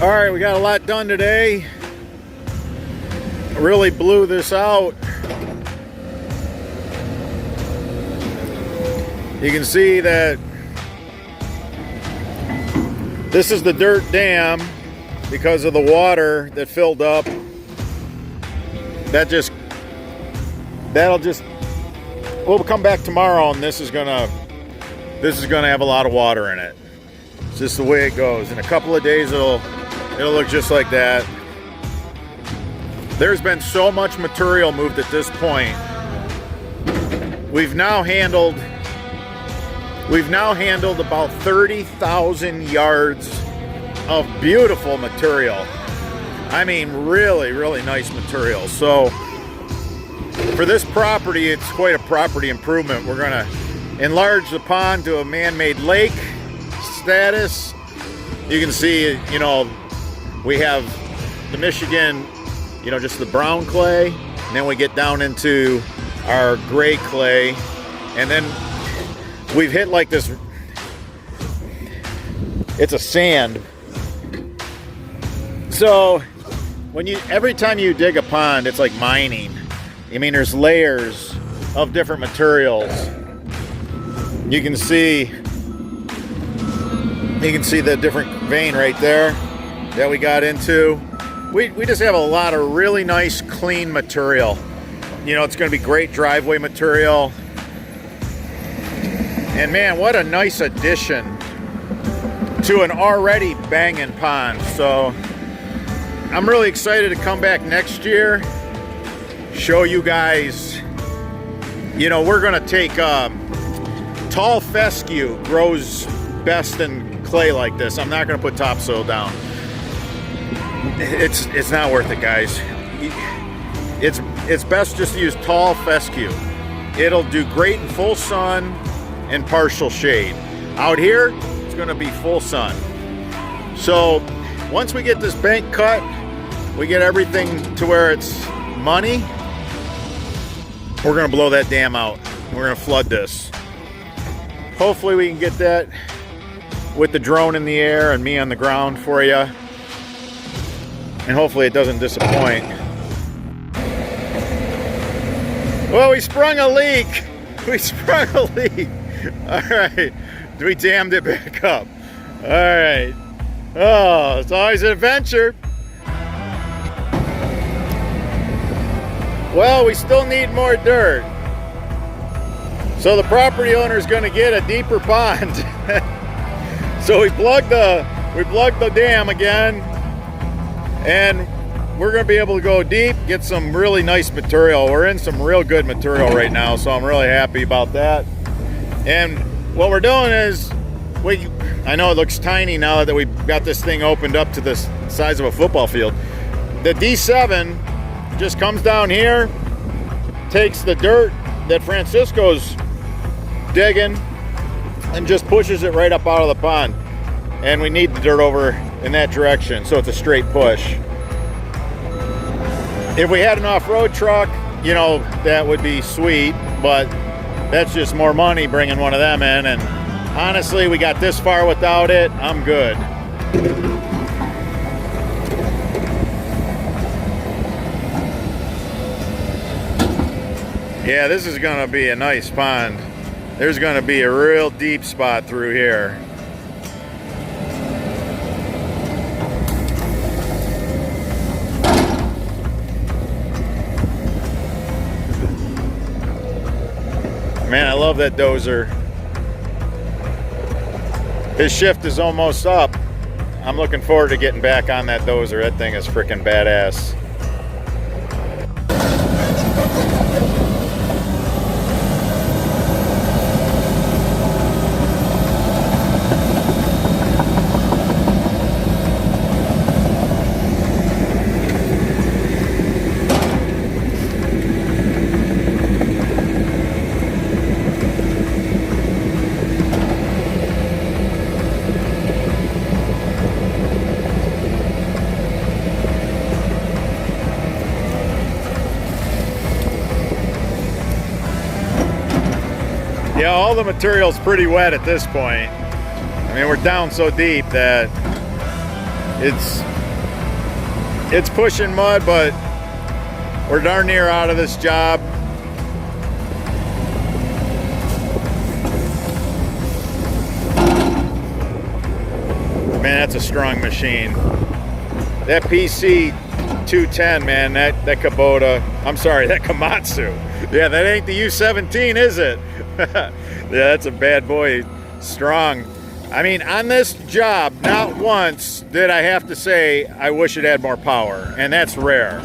All right, we got a lot done today. Really blew this out. You can see that this is the dirt dam because of the water that filled up. We'll come back tomorrow and this is gonna have a lot of water in it. It's just the way it goes. In a couple of days it'll look just like that. There's been so much material moved at this point. We've now handled about 30,000 yards of beautiful material. I mean, really, really nice material. So for this property, it's quite a property improvement. We're gonna enlarge the pond to a man-made lake status. You can see, you know, we have the Michigan, you know, just the brown clay, and then we get down into our gray clay, and then we've hit like this, it's a sand. So every time you dig a pond, it's like mining. I mean, there's layers of different materials. You can see the different vein right there that we got into. We just have a lot of really nice, clean material. You know, it's going to be great driveway material. And man, what a nice addition to an already banging pond. So I'm really excited to come back next year, show you guys. You know, we're going to take tall fescue grows best in clay like this. I'm not going to put topsoil down. It's not worth it, guys. It's best just to use tall fescue. It'll do great in full sun and partial shade. Out here, it's going to be full sun. So once we get this bank cut, we get everything to where it's money, we're going to blow that dam out. We're going to flood this. Hopefully we can get that with the drone in the air and me on the ground for you. And hopefully it doesn't disappoint. Well, we sprung a leak. We sprung a leak. All right. We dammed it back up. All right. Oh, it's always an adventure. Well, we still need more dirt. So the property owner is going to get a deeper pond. So we plugged the dam again, and we're going to be able to go deep, get some really nice material. We're in some real good material right now, so I'm really happy about that. And what we're doing is, I know it looks tiny now that we've got this thing opened up to the size of a football field. The D7 just comes down here, takes the dirt that Francisco's digging, and just pushes it right up out of the pond. And we need the dirt over in that direction, so it's a straight push. If we had an off-road truck, you know, that would be sweet, but that's just more money bringing one of them in, and honestly, we got this far without it. I'm good. Yeah, this is gonna be a nice pond. There's gonna be a real deep spot through here. Man, I love that dozer. His shift is almost up. I'm looking forward to getting back on that dozer. That thing is freaking badass. Yeah, all the material's pretty wet at this point. I mean, we're down so deep that It's pushing mud, but we're darn near out of this job. Man, that's a strong machine. That PC 210, man, that Kubota, I'm sorry, that Komatsu. Yeah, that ain't the U17, is it? Yeah, that's a bad boy, strong. I mean, on this job, not once did I have to say, I wish it had more power, and that's rare.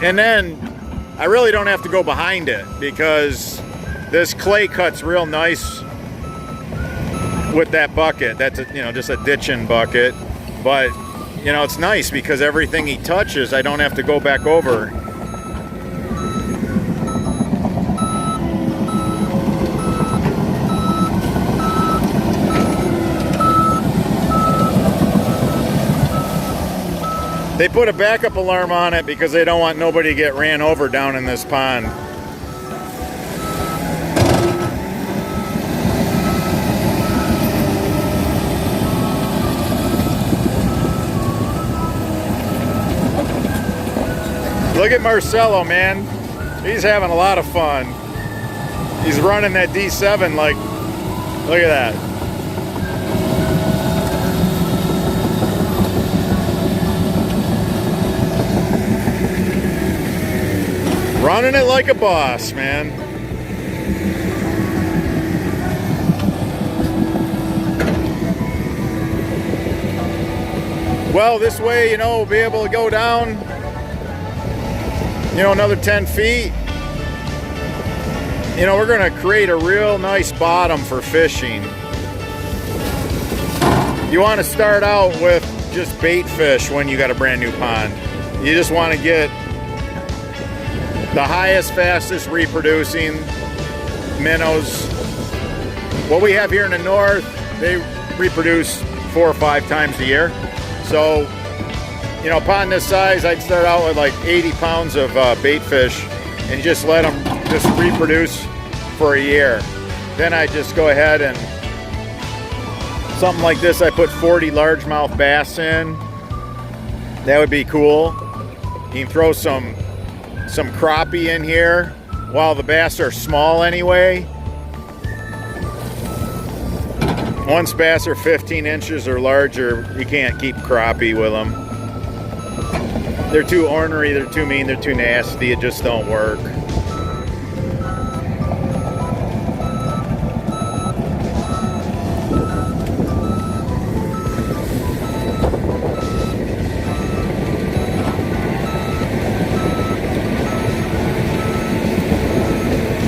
And then I really don't have to go behind it because this clay cuts real nice with that bucket. That's just a ditching bucket, but it's nice because everything he touches, I don't have to go back over. They put a backup alarm on it because they don't want nobody to get ran over down in this pond. Look at Marcelo, man. He's having a lot of fun. He's running that D7 like, look at that. Running it like a boss, man. Well, this way, we'll be able to go down, another 10 feet. We're gonna create a real nice bottom for fishing. You want to start out with just bait fish when you got a brand new pond. You just want to get the highest, fastest reproducing minnows. What we have here in the north, they reproduce 4 or 5 times a year. So, pond this size, I'd start out with like 80 pounds of bait fish and just let them just reproduce for a year. Then I just go ahead and something like this, I put 40 largemouth bass in. That would be cool. You can throw some crappie in here while the bass are small anyway. Once bass are 15 inches or larger, you can't keep crappie with them. They're too ornery, they're too mean, they're too nasty, it just don't work.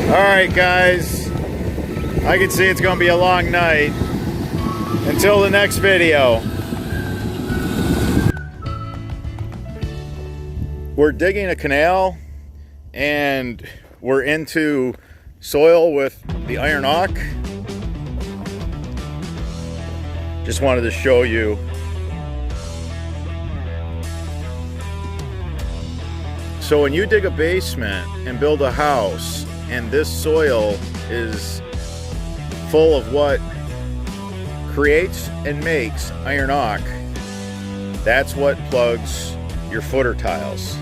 Alright guys, I can see it's going to be a long night. Until the next video. We're digging a canal and we're into soil with the iron auk. Just wanted to show you. So when you dig a basement and build a house and this soil is full of what creates and makes iron auk, that's what plugs your footer tiles.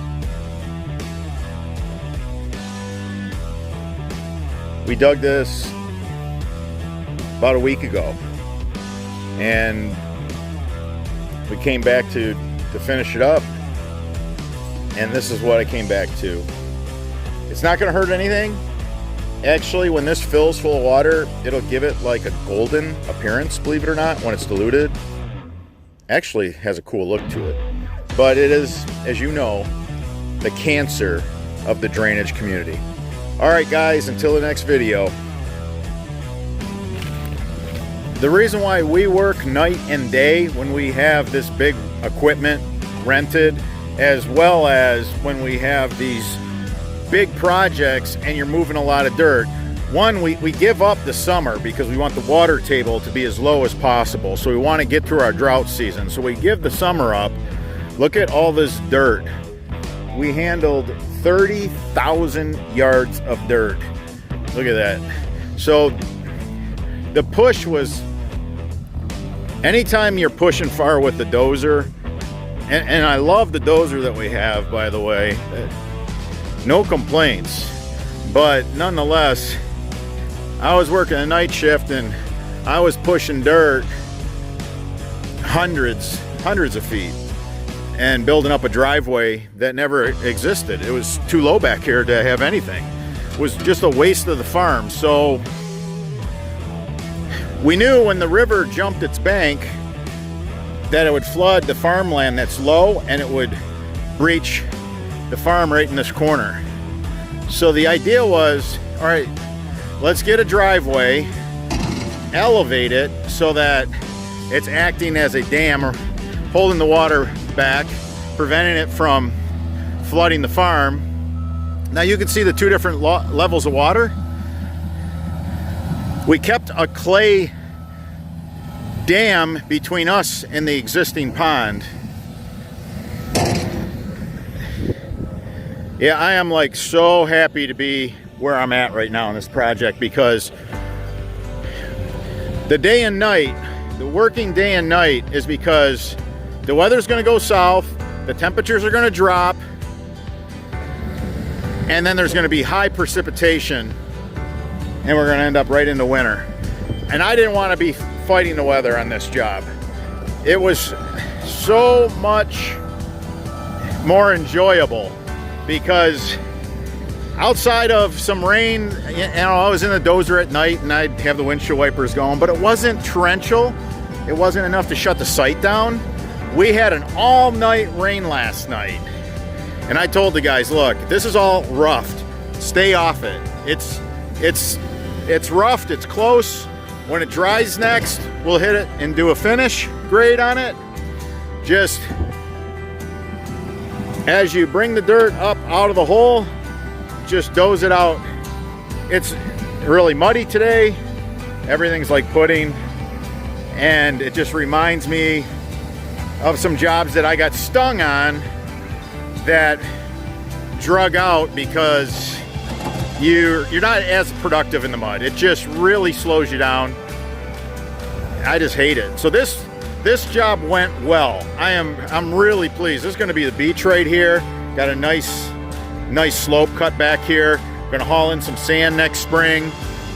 We dug this about a week ago and we came back to finish it up, and this is what I came back to. It's not going to hurt anything. Actually, when this fills full of water, it'll give it like a golden appearance, believe it or not, when it's diluted. Actually has a cool look to it. But it is, as you know, the cancer of the drainage community. Alright guys, until the next video. The reason why we work night and day when we have this big equipment rented, as well as when we have these big projects and you're moving a lot of dirt. One, we give up the summer because we want the water table to be as low as possible. So we want to get through our drought season. So we give the summer up. Look at all this dirt. We handled 30,000 yards of dirt. Look at that. So the push was anytime you're pushing far with the dozer, and I love the dozer that we have, by the way, no complaints, but nonetheless, I was working a night shift and I was pushing dirt hundreds of feet and building up a driveway that never existed. It was too low back here to have anything. It was just a waste of the farm. So we knew when the river jumped its bank that it would flood the farmland that's low and it would breach the farm right in this corner. So the idea was, all right, let's get a driveway, elevate it so that it's acting as a dam or holding the water back, preventing it from flooding the farm. Now you can see the two different levels of water. We kept a clay dam between us and the existing pond. Yeah, I am like so happy to be where I'm at right now in this project, because the day and night, the working day and night, is because the weather's going to go south, the temperatures are going to drop, and then there's going to be high precipitation, and we're going to end up right into winter. And I didn't want to be fighting the weather on this job. It was so much more enjoyable because outside of some rain, you know, I was in the dozer at night and I'd have the windshield wipers going, but it wasn't torrential. It wasn't enough to shut the site down. We had an all-night rain last night. And I told the guys, look, this is all roughed. Stay off it. It's roughed, it's close. When it dries next, we'll hit it and do a finish grade on it. Just as you bring the dirt up out of the hole, just doze it out. It's really muddy today. Everything's like pudding. And it just reminds me of some jobs that I got stung on that drug out because you're not as productive in the mud. It just really slows you down. I just hate it. So this job went well. I'm really pleased. This is going to be the beach right here. Got a nice slope cut back here. Going to haul in some sand next spring,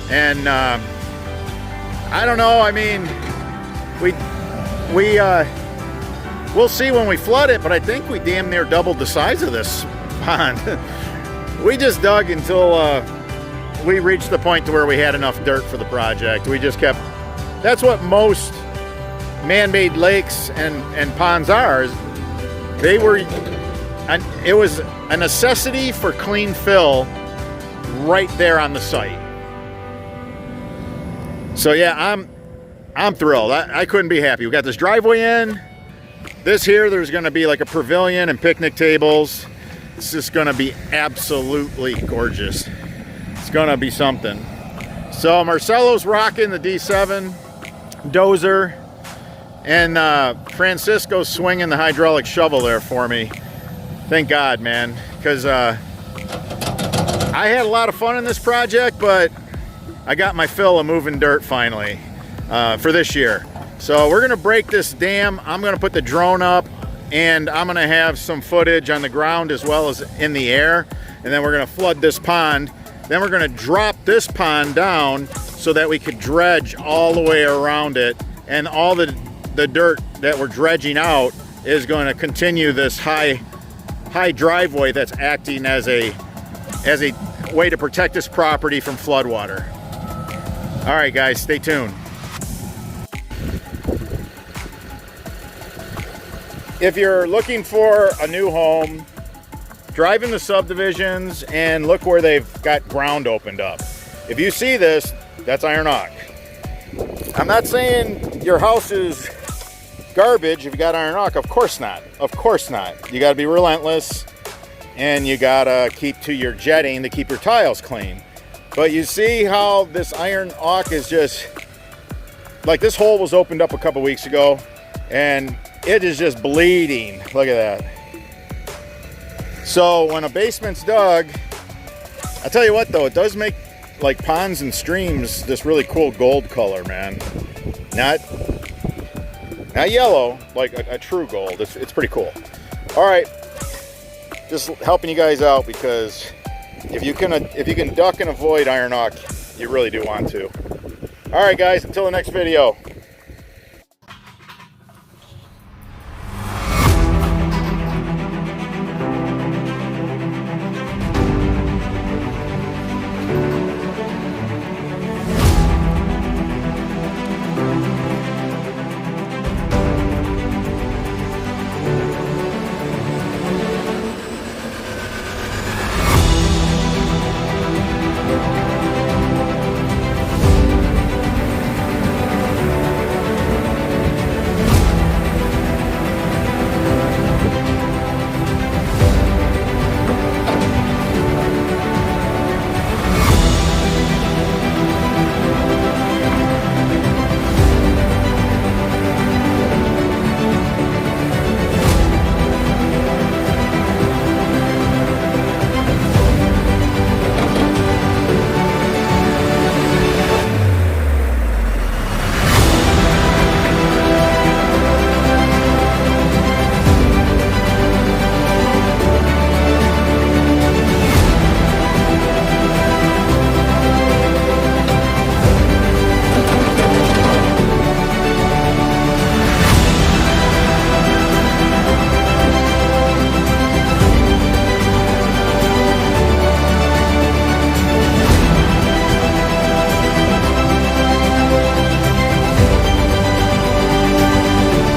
and I don't know. I mean, we'll see when we flood it, but I think we damn near doubled the size of this pond. We just dug until we reached the point to where we had enough dirt for the project. We just kept, that's what most man-made lakes and ponds are. It was a necessity for clean fill right there on the site. So yeah, I'm thrilled. I couldn't be happy. We got this driveway in. This here, there's gonna be like a pavilion and picnic tables. It's just gonna be absolutely gorgeous. It's gonna be something. So Marcelo's rocking the D7 dozer, and Francisco's swinging the hydraulic shovel there for me. Thank God, man, because I had a lot of fun in this project, but I got my fill of moving dirt finally for this year. So we're gonna break this dam. I'm gonna put the drone up, and I'm gonna have some footage on the ground as well as in the air, and then we're gonna flood this pond. Then we're gonna drop this pond down so that we could dredge all the way around it, and all the dirt that we're dredging out is gonna continue this high driveway that's acting as a way to protect this property from floodwater. All right, guys, stay tuned. If you're looking for a new home, drive in the subdivisions and look where they've got ground opened up. If you see this, that's iron ock. I'm not saying your house is garbage if you got iron ock. Of course not. Of course not. You got to be relentless, and you got to keep to your jetting to keep your tiles clean. But you see how this iron ock is just like, this hole was opened up a couple weeks ago, and it is just bleeding. Look at that. So when a basement's dug, I tell you what though, it does make like ponds and streams this really cool gold color, man. Not yellow, like a true gold. It's pretty cool. All right, just helping you guys out, because if you can duck and avoid iron ock, you really do want to. All right, guys, until the next video.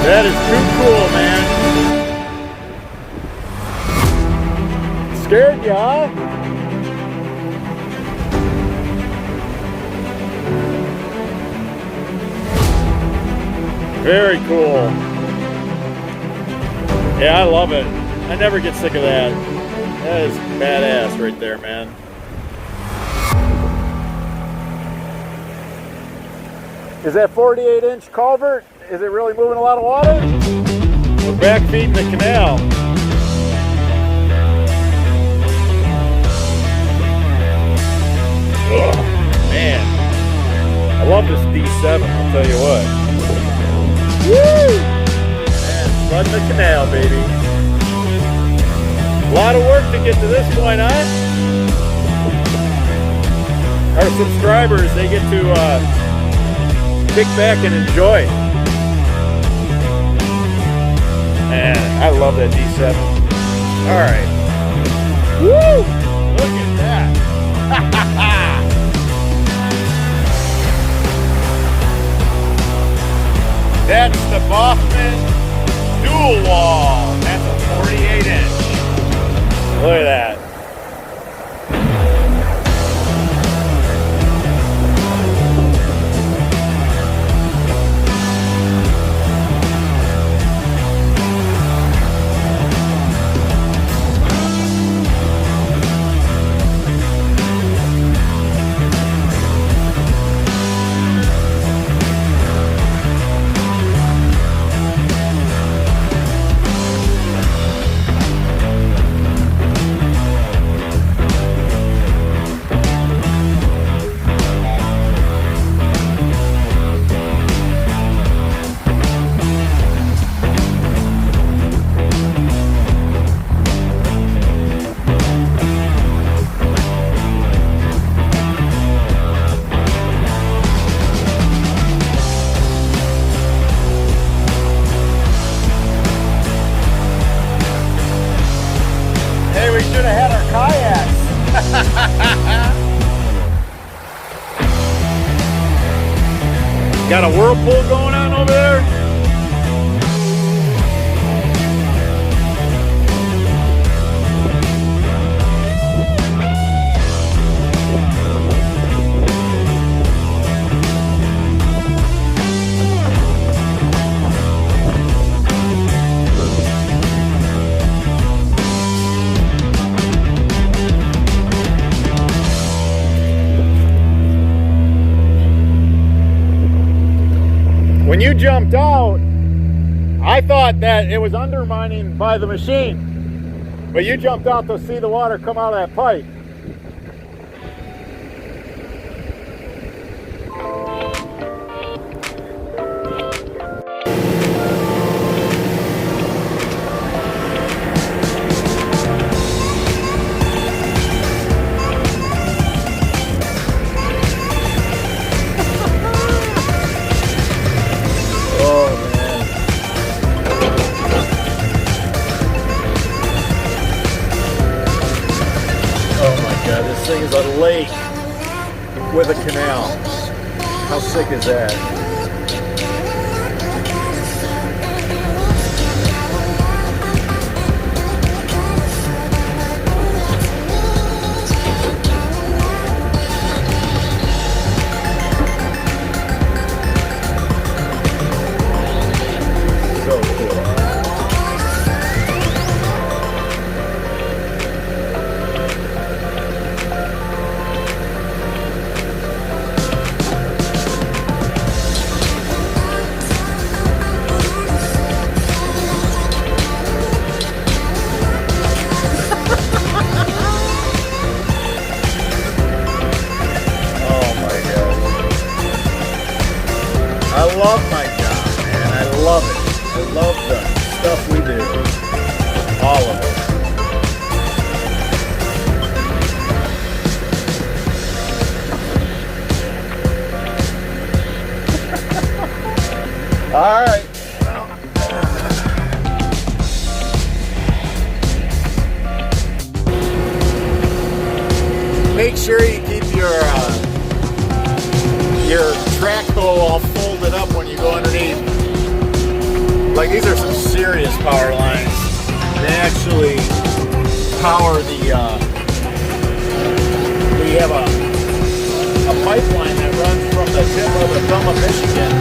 That is too cool, man. Scared ya? Huh? Very cool. Yeah, I love it. I never get sick of that. That is badass right there, man. Is that 48-inch culvert? Is it really moving a lot of water? We're back feeding the canal. Ugh, man, I love this D7, I'll tell you what. Woo! Man, flooding the canal, baby. A lot of work to get to this point, huh? Our subscribers, they get to kick back and enjoy. Man, I love that D7. All right. Woo! Look at that. That's the Bachman dual wall. That's a 48-inch. Look at that. Should have had our kayaks. Got a whirlpool going on over there? When you jumped out, I thought that it was undermining by the machine, but you jumped out to see the water come out of that pipe. lake with a canal. How sick is that? I love my job, man. I love it. I love the stuff we do. All of it. All right. Make sure you keep your track hoe all folded up when you go underneath. Like, these are some serious power lines. They actually power the we have a pipeline that runs from the tip of the thumb of Michigan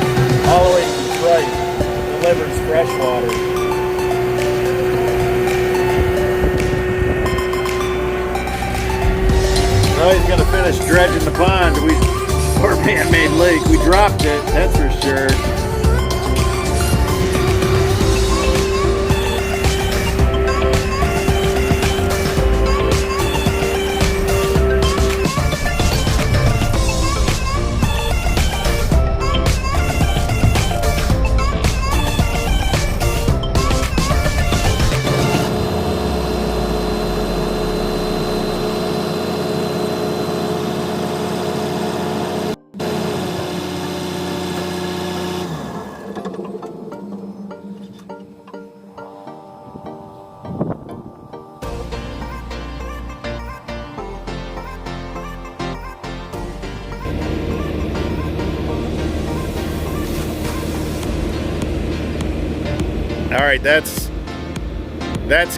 all the way to Detroit. Delivers fresh water. Now he's gonna finish dredging the pond. Or man-made lake. We dropped it, that's for sure. All right, that's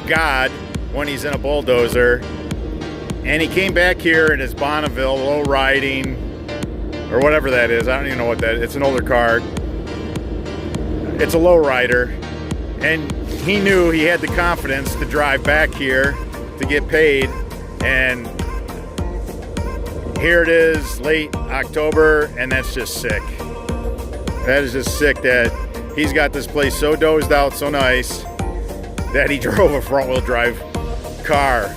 God when he's in a bulldozer. And he came back here in his Bonneville low riding, or whatever that is. I don't even know what that is. It's an older car. It's a low rider. And he knew he had the confidence to drive back here to get paid. And here it is, late October, and that's just sick. That is just sick that he's got this place so dozed out, so nice, that he drove a front-wheel drive car.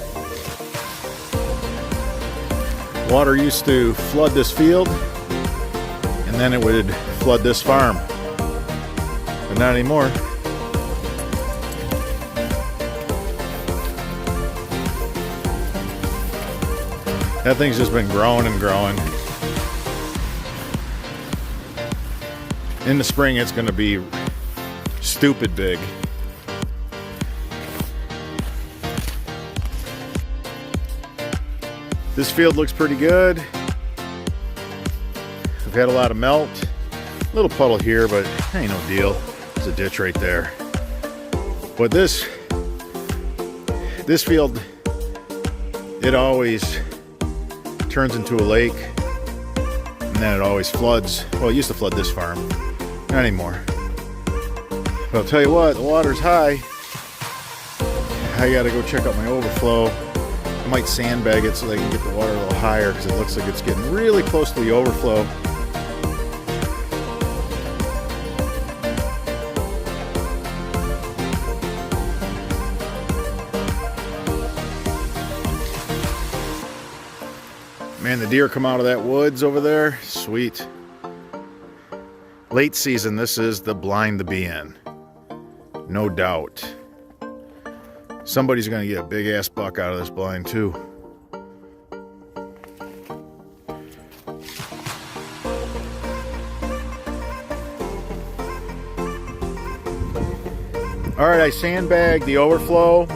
Water used to flood this field, and then it would flood this farm. But not anymore. That thing's just been growing and growing. In the spring, it's going to be stupid big. This field looks pretty good. I've had a lot of melt. A little puddle here, but ain't no deal. There's a ditch right there. But this field, it always turns into a lake, and then it always floods. Well, it used to flood this farm. Not anymore. But I'll tell you what, the water's high. I gotta go check out my overflow. I might sandbag it so they can get the water a little higher, because it looks like it's getting really close to the overflow. Man, the deer come out of that woods over there. Sweet. Late season, this is the blind to be in. No doubt. Somebody's gonna get a big ass buck out of this blind too. All right, I sandbagged the overflow.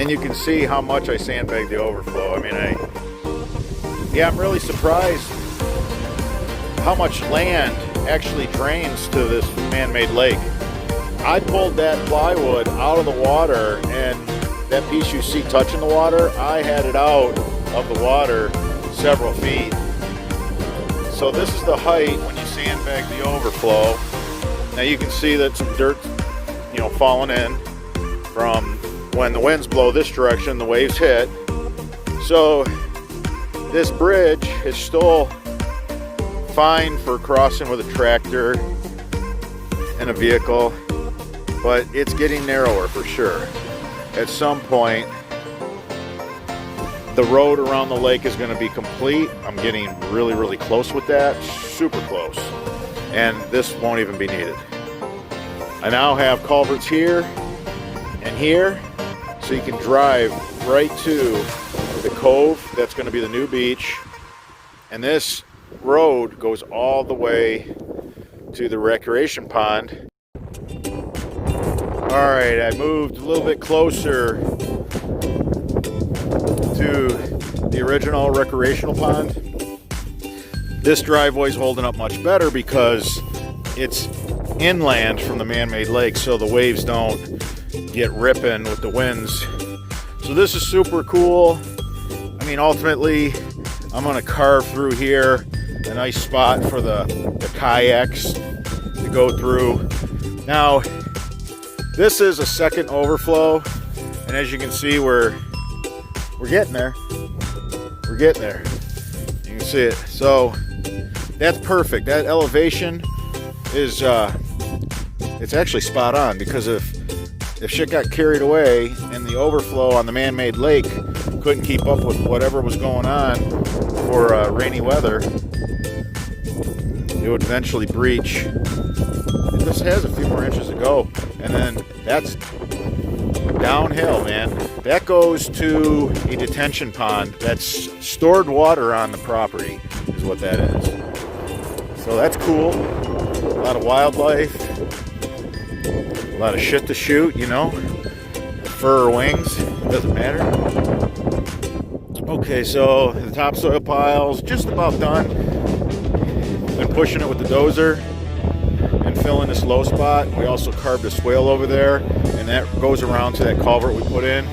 and you can see how much I sandbagged the overflow. I mean, I'm really surprised how much land actually drains to this man-made lake. I pulled that plywood out of the water, and that piece you see touching the water, I had it out of the water several feet. So this is the height when you sandbag the overflow. Now you can see that some dirt, falling in from when the winds blow this direction, the waves hit. So this bridge is still fine for crossing with a tractor and a vehicle, but it's getting narrower for sure. At some point, the road around the lake is going to be complete. I'm getting really, really close with that, super close. And this won't even be needed. I now have culverts here and here, so you can drive right to the cove. That's going to be the new beach. And this road goes all the way to the recreation pond. All right, I moved a little bit closer to the original recreational pond. This driveway is holding up much better because it's inland from the man-made lake, so the waves don't get ripping with the winds. So this is super cool. I mean, ultimately, I'm gonna carve through here a nice spot for the kayaks to go through. Now, this is a second overflow, and as you can see, we're getting there. We're getting there. You can see it. So that's perfect. That elevation is it's actually spot on, because if shit got carried away and the overflow on the man-made lake couldn't keep up with whatever was going on for rainy weather, it would eventually breach. This has a few more inches to go, and then that's downhill, man. That goes to a detention pond. That's stored water on the property is what that is. So that's cool. A lot of wildlife, a lot of shit to shoot, fur or wings, doesn't matter. Okay, so the topsoil pile's just about done. Been pushing it with the dozer and filling this low spot. We also carved a swale over there, and that goes around to that culvert we put in.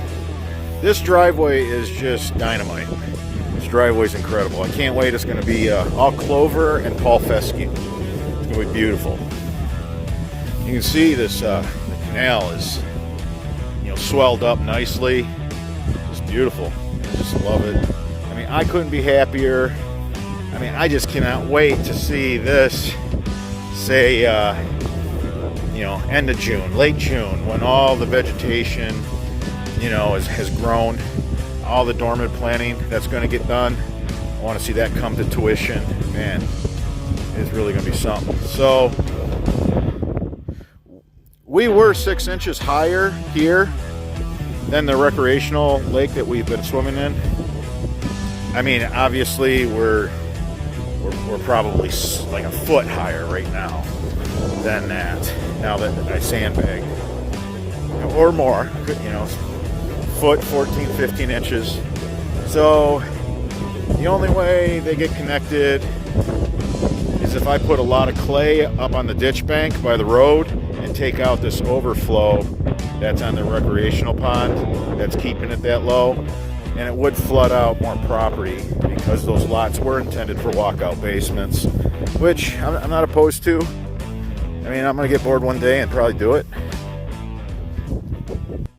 This driveway is just dynamite. This driveway's incredible. I can't wait. It's going to be all clover and Paul fescue. It's going to be beautiful. You can see this the canal is swelled up nicely. It's beautiful. I just love it. I mean, I couldn't be happier. I mean, I just cannot wait to see this, say, end of June, late June, when all the vegetation, has grown, all the dormant planting that's going to get done. I want to see that come to tuition. Man, it's really going to be something. So, we were 6 inches higher here than the recreational lake that we've been swimming in. I mean, obviously, we're probably like a foot higher right now than that, now that I sandbag, or more, foot, 14, 15 inches. So the only way they get connected is if I put a lot of clay up on the ditch bank by the road and take out this overflow that's on the recreational pond that's keeping it that low. And it would flood out more property because those lots were intended for walkout basements, which I'm not opposed to. I mean, I'm going to get bored one day and probably do it.